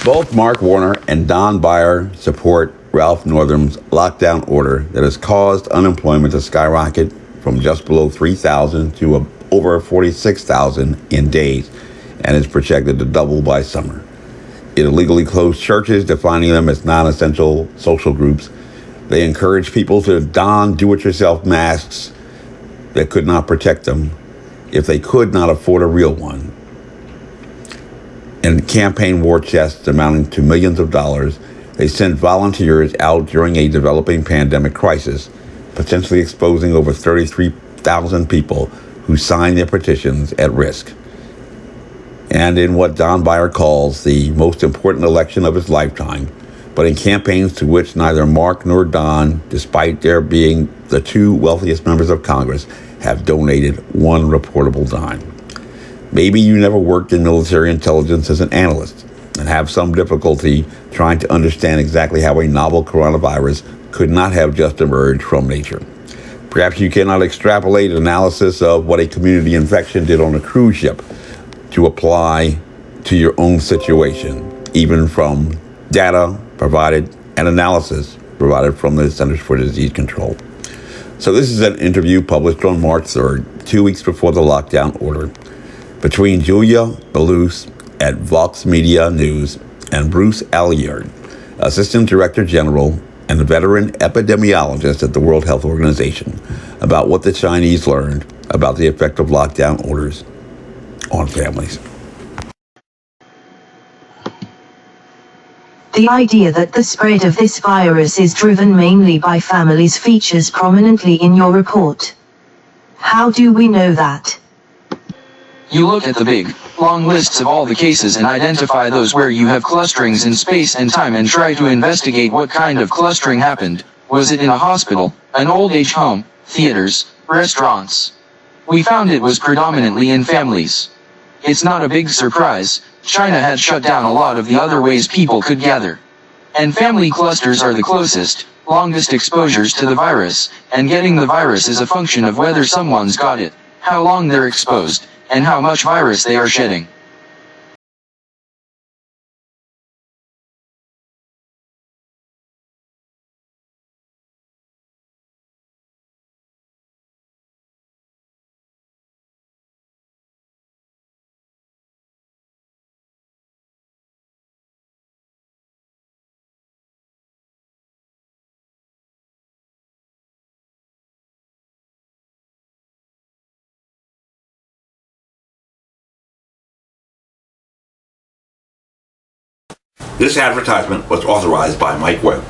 Both Mark Warner and Don Beyer support Ralph Northam's lockdown order that has caused unemployment to skyrocket from just below 3,000 to over 46,000 in days, and is projected to double by summer. It illegally closed churches, defining them as non-essential social groups. They encouraged people to don do-it-yourself masks that could not protect them if they could not afford a real one. And campaign war chests amounting to millions of dollars, they sent volunteers out during a developing pandemic crisis, potentially exposing over 33,000 people who signed their petitions at risk. And in what Don Beyer calls the most important election of his lifetime, but in campaigns to which neither Mark nor Don, despite their being the two wealthiest members of Congress, have donated one reportable dime. Maybe you never worked in military intelligence as an analyst and have some difficulty trying to understand exactly how a novel coronavirus could not have just emerged from nature. Perhaps you cannot extrapolate analysis of what a community infection did on a cruise ship to apply to your own situation, even from data provided and analysis provided from the Centers for Disease Control. So this is an interview published on March 3rd, 2 weeks before the lockdown order, between Julia Belus at Vox Media News and Bruce i.l.r, Assistant Director General and a veteran epidemiologist at the World Health Organization, about what the Chinese learned about the effect of lockdown orders on families. The idea that the spread of this virus is driven mainly by families features prominently in your report. How do we know that? You look at the big, long lists of all the cases and identify those where you have clusterings in space and time and try to investigate what kind of clustering happened. Was it in a hospital, an old age home, theaters, restaurants? We found it was predominantly in families. It's not a big surprise, China had shut down a lot of the other ways people could gather. And family clusters are the closest, longest exposures to the virus, and getting the virus is a function of whether someone's got it, how long they're exposed, and how much virus they are shedding. This advertisement was authorized by Mike Webb.